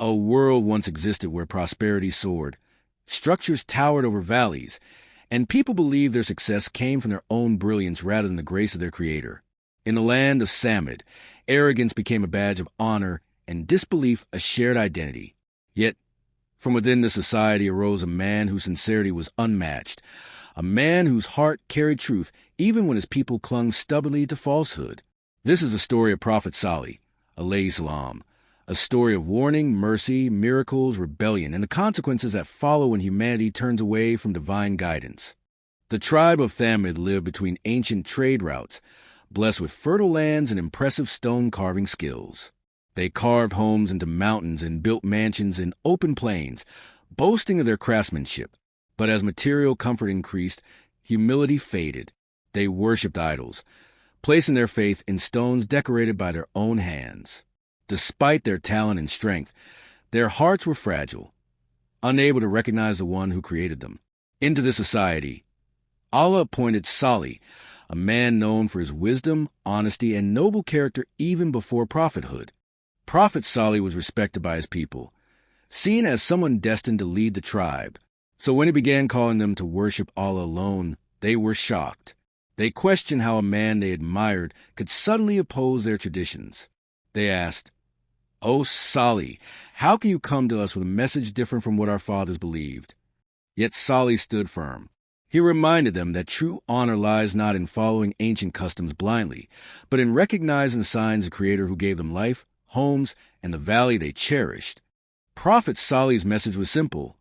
A world once existed where prosperity soared, structures towered over valleys, and people believed their success came from their own brilliance rather than the grace of their creator. In the land of Thamud, arrogance became a badge of honor and disbelief a shared identity. Yet, from within the society arose a man whose sincerity was unmatched, a man whose heart carried truth even when his people clung stubbornly to falsehood. This is the story of Prophet Salih, alayhi salam, a story of warning, mercy, miracles, rebellion, and the consequences that follow when humanity turns away from divine guidance. The tribe of Thamud lived between ancient trade routes, blessed with fertile lands and impressive stone-carving skills. They carved homes into mountains and built mansions in open plains, boasting of their craftsmanship. But as material comfort increased, humility faded. They worshipped idols, placing their faith in stones decorated by their own hands. Despite their talent and strength, their hearts were fragile, unable to recognize the one who created them. Into this society, Allah appointed Salih, a man known for his wisdom, honesty, and noble character even before prophethood. Prophet Salih was respected by his people, seen as someone destined to lead the tribe. So when he began calling them to worship Allah alone, they were shocked. They questioned how a man they admired could suddenly oppose their traditions. They asked, "O Salih, how can you come to us with a message different from what our fathers believed?" Yet Salih stood firm. He reminded them that true honor lies not in following ancient customs blindly, but in recognizing the signs of the Creator who gave them life, homes, and the valley they cherished. Prophet Salih's message was simple: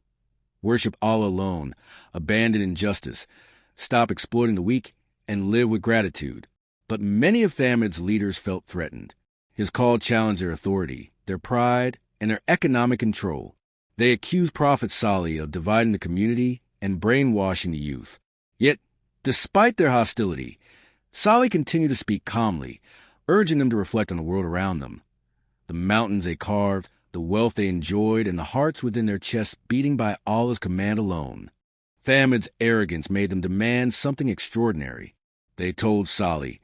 worship Allah alone, abandon injustice, stop exploiting the weak, and live with gratitude. But many of Thamud's leaders felt threatened. His call challenged their authority, their pride, and their economic control. They accused Prophet Salih of dividing the community and brainwashing the youth. Yet, despite their hostility, Salih continued to speak calmly, urging them to reflect on the world around them. The mountains they carved, the wealth they enjoyed, and the hearts within their chests beating by Allah's command alone. Thamud's arrogance made them demand something extraordinary. They told Salih,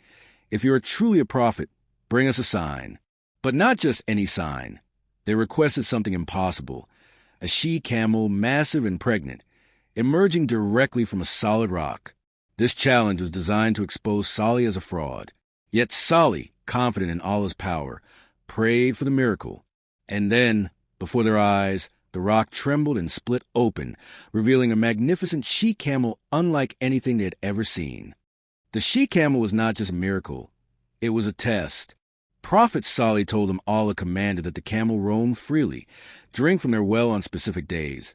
"If you are truly a prophet, bring us a sign." But not just any sign. They requested something impossible: a she-camel, massive and pregnant, emerging directly from a solid rock. This challenge was designed to expose Salih as a fraud. Yet Salih, confident in Allah's power, prayed for the miracle. And then, before their eyes, the rock trembled and split open, revealing a magnificent she-camel unlike anything they had ever seen. The she-camel was not just a miracle. It was a test. Prophet Salih told them Allah commanded that the camel roam freely, drink from their well on specific days,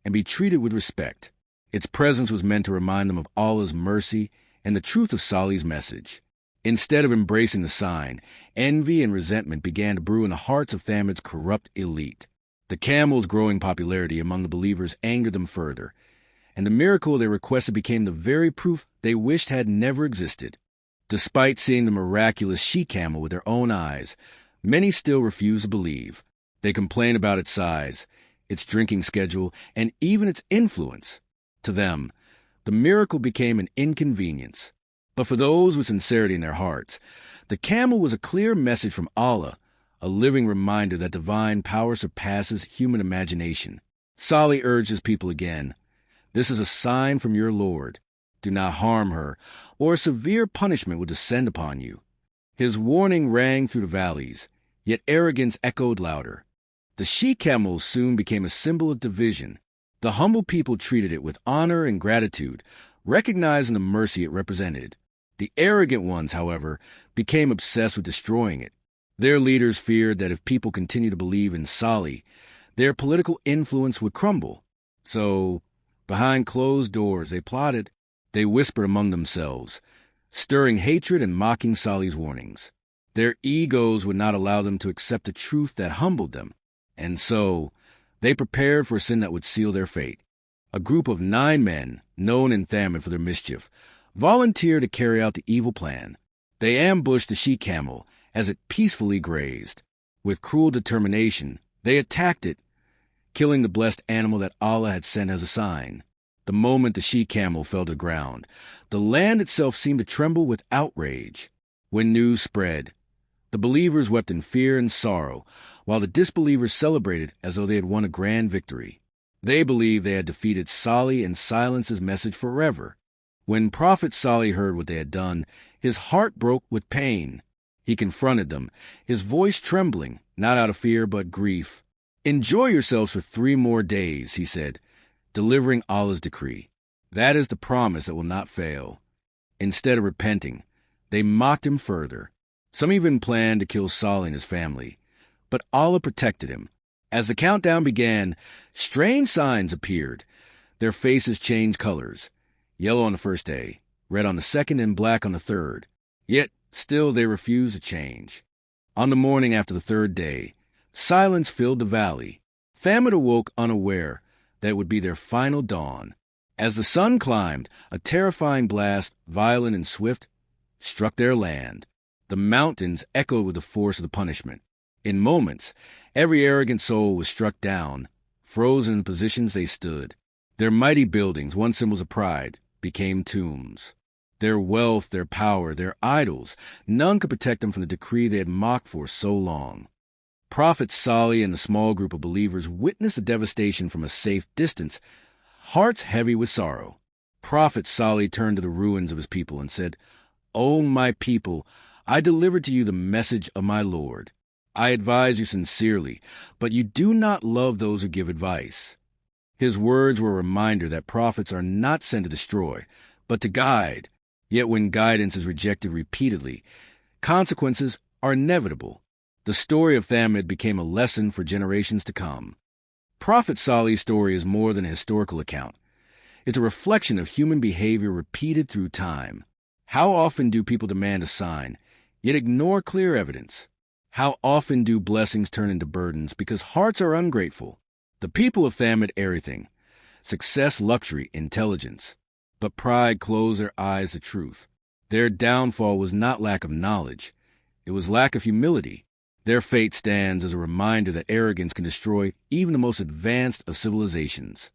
and be treated with respect. Its presence was meant to remind them of Allah's mercy and the truth of Salih's message. Instead of embracing the sign, envy and resentment began to brew in the hearts of Thamud's corrupt elite. The camel's growing popularity among the believers angered them further, and the miracle they requested became the very proof they wished had never existed. Despite seeing the miraculous she-camel with their own eyes, many still refused to believe. They complained about its size, its drinking schedule, and even its influence. To them, the miracle became an inconvenience. But for those with sincerity in their hearts, the camel was a clear message from Allah, a living reminder that divine power surpasses human imagination. Salih urged his people again, "This is a sign from your Lord. Do not harm her, or a severe punishment will descend upon you." His warning rang through the valleys, yet arrogance echoed louder. The she-camel soon became a symbol of division. The humble people treated it with honor and gratitude, recognizing the mercy it represented. The arrogant ones, however, became obsessed with destroying it. Their leaders feared that if people continued to believe in Salih, their political influence would crumble. So, behind closed doors, they plotted. They whispered among themselves, stirring hatred and mocking Salih's warnings. Their egos would not allow them to accept the truth that humbled them, and so they prepared for a sin that would seal their fate. A group of 9 men, known in Thamud for their mischief, volunteered to carry out the evil plan. They ambushed the she-camel as it peacefully grazed. With cruel determination, they attacked it, killing the blessed animal that Allah had sent as a sign. The moment the she-camel fell to the ground, the land itself seemed to tremble with outrage. When news spread, The believers wept in fear and sorrow, while the disbelievers celebrated as though they had won a grand victory. They believed they had defeated Salih and silenced his message forever. When Prophet Salih heard what they had done, his heart broke with pain. He confronted them, his voice trembling, not out of fear but grief. "Enjoy yourselves for 3 more days," he said, delivering Allah's decree. That is the promise that will not fail. Instead of repenting, they mocked him further. Some even planned to kill Salih and his family. But Allah protected him. As the countdown began, strange signs appeared. Their faces changed colors. Yellow on the first day, red on the second, and black on the third. Yet, still they refused to change. On the morning after the 3rd day, silence filled the valley. Thamud awoke unaware that it would be their final dawn. As the sun climbed, a terrifying blast, violent and swift, struck their land. The mountains echoed with the force of the punishment. In moments, every arrogant soul was struck down, frozen in the positions they stood. Their mighty buildings, once symbols of pride, became tombs. Their wealth, their power, their idols, none could protect them from the decree they had mocked for so long. Prophet Salih and the small group of believers witnessed the devastation from a safe distance, hearts heavy with sorrow. Prophet Salih turned to the ruins of his people and said, "O my people, I delivered to you the message of my Lord. I advise you sincerely, but you do not love those who give advice." His words were a reminder that prophets are not sent to destroy, but to guide. Yet when guidance is rejected repeatedly, consequences are inevitable. The story of Thamud became a lesson for generations to come. Prophet Salih's story is more than a historical account. It's a reflection of human behavior repeated through time. How often do people demand a sign, yet ignore clear evidence? How often do blessings turn into burdens because hearts are ungrateful? The people of Thamud everything: success, luxury, intelligence. But pride closed their eyes to truth. Their downfall was not lack of knowledge. It was lack of humility. Their fate stands as a reminder that arrogance can destroy even the most advanced of civilizations.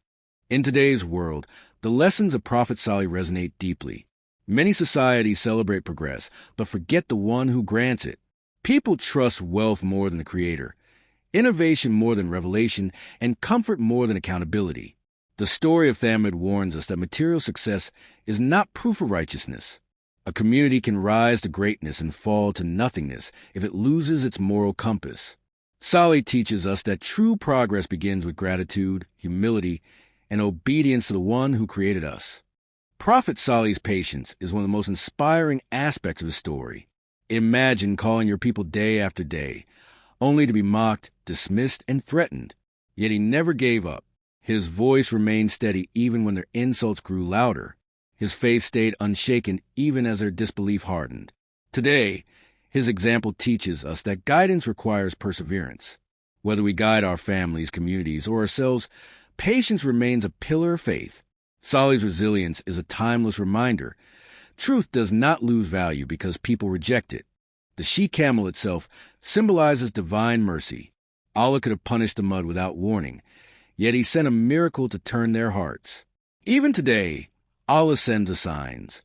In today's world, the lessons of Prophet Salih resonate deeply. Many societies celebrate progress, but forget the one who grants it. People trust wealth more than the Creator, innovation more than revelation, and comfort more than accountability. The story of Thamud warns us that material success is not proof of righteousness. A community can rise to greatness and fall to nothingness if it loses its moral compass. Salih teaches us that true progress begins with gratitude, humility, and obedience to the one who created us. Prophet Salih's patience is one of the most inspiring aspects of his story. Imagine calling your people day after day, only to be mocked, dismissed, and threatened. Yet he never gave up. His voice remained steady even when their insults grew louder. His faith stayed unshaken even as their disbelief hardened. Today, his example teaches us that guidance requires perseverance. Whether we guide our families, communities, or ourselves, patience remains a pillar of faith. Salih's resilience is a timeless reminder. Truth does not lose value because people reject it. The She-Camel itself symbolizes divine mercy. Allah could have punished the mud without warning, yet he sent a miracle to turn their hearts. Even today, Allah sends us signs,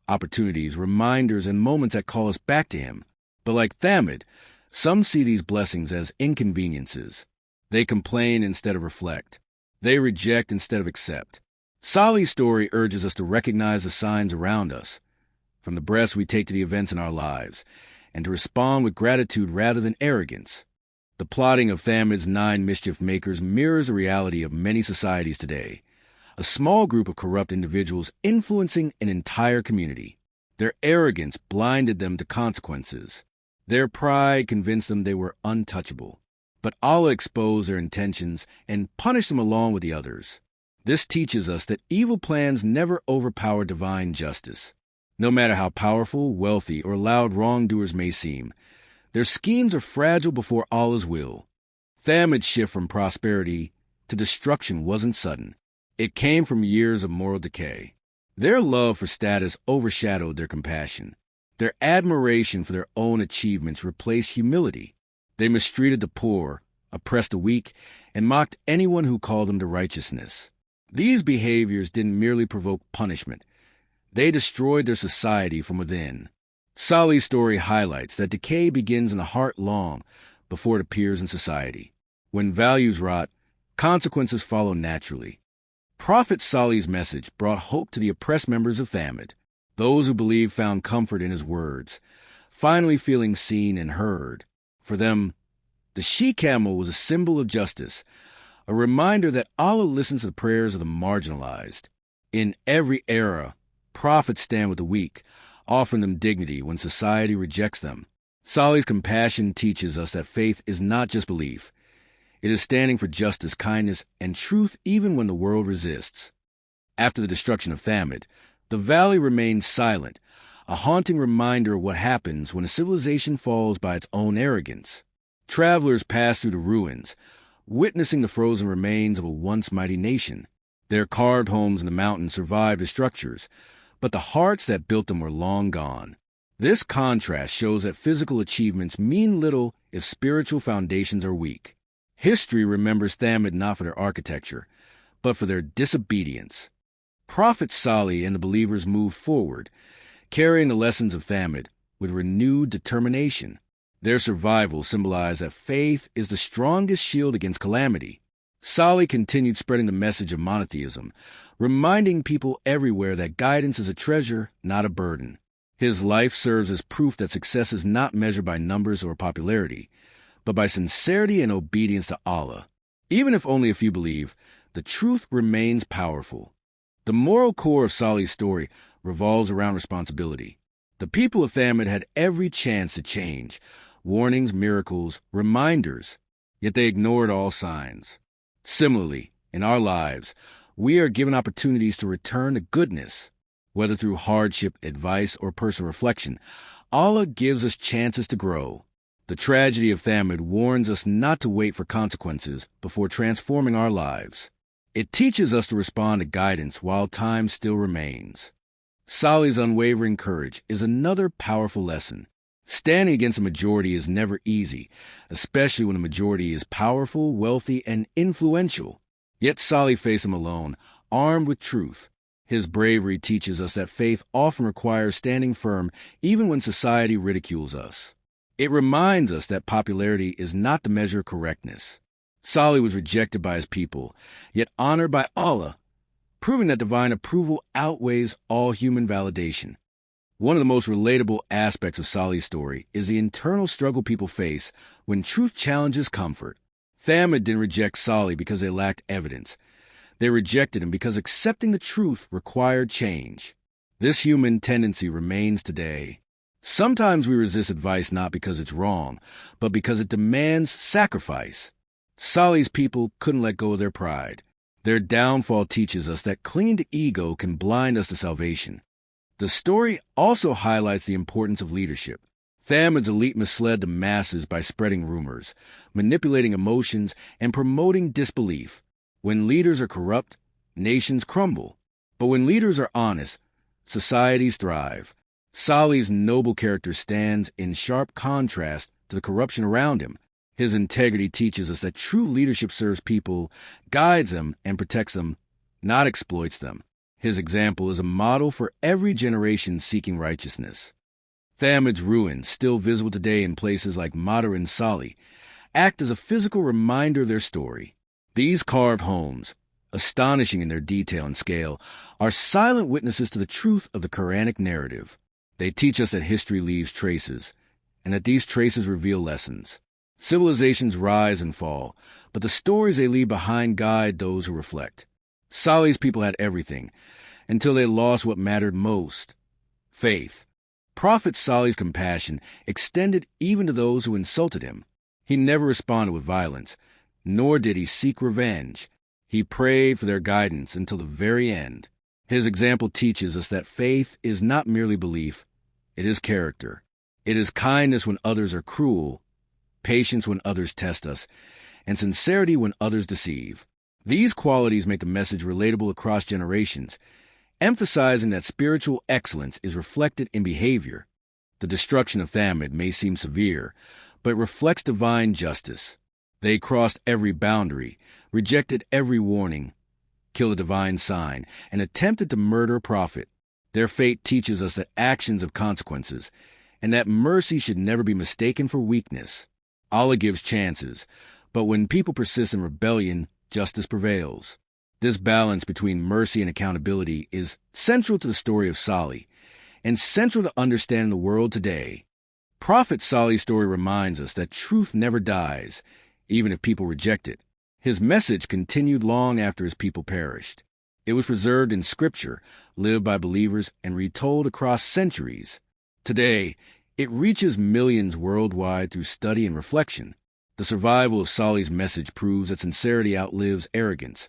opportunities, reminders, and moments that call us back to him. But like Thamud, some see these blessings as inconveniences. They complain instead of reflect. They reject instead of accept. Salih's story urges us to recognize the signs around us, from the breaths we take to the events in our lives, and to respond with gratitude rather than arrogance. The plotting of Thamud's 9 mischief makers mirrors the reality of many societies today. A small group of corrupt individuals influencing an entire community. Their arrogance blinded them to consequences. Their pride convinced them they were untouchable. But Allah exposed their intentions and punished them along with the others. This teaches us that evil plans never overpower divine justice. No matter how powerful, wealthy, or loud wrongdoers may seem, their schemes are fragile before Allah's will. Thamud's shift from prosperity to destruction wasn't sudden. It came from years of moral decay. Their love for status overshadowed their compassion. Their admiration for their own achievements replaced humility. They mistreated the poor, oppressed the weak, and mocked anyone who called them to righteousness. These behaviors didn't merely provoke punishment. They destroyed their society from within. Salih's story highlights that decay begins in the heart long before it appears in society. When values rot, consequences follow naturally. Prophet Salih's message brought hope to the oppressed members of Thamud. Those who believed found comfort in his words, finally feeling seen and heard. For them, the She-Camel was a symbol of justice, a reminder that Allah listens to the prayers of the marginalized. In every era, prophets stand with the weak, offering them dignity when society rejects them. Salih's compassion teaches us that faith is not just belief. It is standing for justice, kindness, and truth even when the world resists. After the destruction of Thamud, the valley remained silent, a haunting reminder of what happens when a civilization falls by its own arrogance. Travelers passed through the ruins, witnessing the frozen remains of a once mighty nation. Their carved homes in the mountains survived as structures, but the hearts that built them were long gone. This contrast shows that physical achievements mean little if spiritual foundations are weak. History remembers Thamud not for their architecture, but for their disobedience. Prophet Salih and the believers moved forward, carrying the lessons of Thamud with renewed determination. Their survival symbolized that faith is the strongest shield against calamity. Salih continued spreading the message of monotheism, reminding people everywhere that guidance is a treasure, not a burden. His life serves as proof that success is not measured by numbers or popularity, but by sincerity and obedience to Allah. Even if only a few believe, the truth remains powerful. The moral core of Salih's story revolves around responsibility. The people of Thamud had every chance to change, warnings, miracles, reminders, yet they ignored all signs. Similarly, in our lives, we are given opportunities to return to goodness. Whether through hardship, advice, or personal reflection, Allah gives us chances to grow. The tragedy of Thamud warns us not to wait for consequences before transforming our lives. It teaches us to respond to guidance while time still remains. Salih's unwavering courage is another powerful lesson. Standing against a majority is never easy, especially when a majority is powerful, wealthy, and influential. Yet Salih faced them alone, armed with truth. His bravery teaches us that faith often requires standing firm even when society ridicules us. It reminds us that popularity is not the measure of correctness. Salih was rejected by his people, yet honored by Allah, proving that divine approval outweighs all human validation. One of the most relatable aspects of Salih's story is the internal struggle people face when truth challenges comfort. Thamud didn't reject Salih because they lacked evidence. They rejected him because accepting the truth required change. This human tendency remains today. Sometimes we resist advice not because it's wrong, but because it demands sacrifice. Salih's people couldn't let go of their pride. Their downfall teaches us that clinging to ego can blind us to salvation. The story also highlights the importance of leadership. Thamud's elite misled the masses by spreading rumors, manipulating emotions, and promoting disbelief. When leaders are corrupt, nations crumble. But when leaders are honest, societies thrive. Salih's noble character stands in sharp contrast to the corruption around him. His integrity teaches us that true leadership serves people, guides them, and protects them, not exploits them. His example is a model for every generation seeking righteousness. Thamud's ruins, still visible today in places like Madain Salih, act as a physical reminder of their story. These carved homes, astonishing in their detail and scale, are silent witnesses to the truth of the Quranic narrative. They teach us that history leaves traces, and that these traces reveal lessons. Civilizations rise and fall, but the stories they leave behind guide those who reflect. Salih's people had everything, until they lost what mattered most: faith. Prophet Salih's compassion extended even to those who insulted him. He never responded with violence, nor did he seek revenge. He prayed for their guidance until the very end. His example teaches us that faith is not merely belief, it is character. It is kindness when others are cruel, patience when others test us, and sincerity when others deceive. These qualities make the message relatable across generations, emphasizing that spiritual excellence is reflected in behavior. The destruction of Thamud may seem severe, but it reflects divine justice. They crossed every boundary, rejected every warning, killed a divine sign, and attempted to murder a prophet. Their fate teaches us that actions have consequences, and that mercy should never be mistaken for weakness. Allah gives chances, but when people persist in rebellion, justice prevails. This balance between mercy and accountability is central to the story of Salih, and central to understanding the world today. Prophet Salih's story reminds us that truth never dies, even if people reject it. His message continued long after his people perished. It was preserved in scripture, lived by believers, and retold across centuries. Today, it reaches millions worldwide through study and reflection. The survival of Salih's message proves that sincerity outlives arrogance,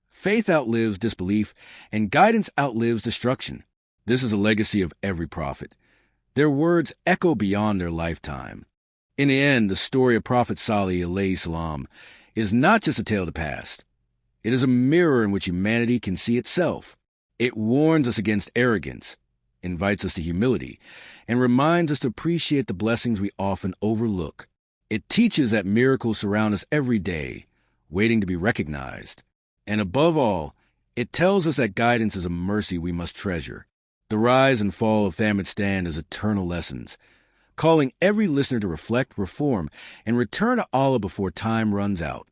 faith outlives disbelief, and guidance outlives destruction. This is a legacy of every prophet. Their words echo beyond their lifetime. In the end, the story of Prophet Salih alayhi salam is not just a tale of the past. It is a mirror in which humanity can see itself. It warns us against arrogance, invites us to humility, and reminds us to appreciate the blessings we often overlook. It teaches that miracles surround us every day, waiting to be recognized. And above all, it tells us that guidance is a mercy we must treasure. The rise and fall of Thamud stand as eternal lessons, calling every listener to reflect, reform, and return to Allah before time runs out.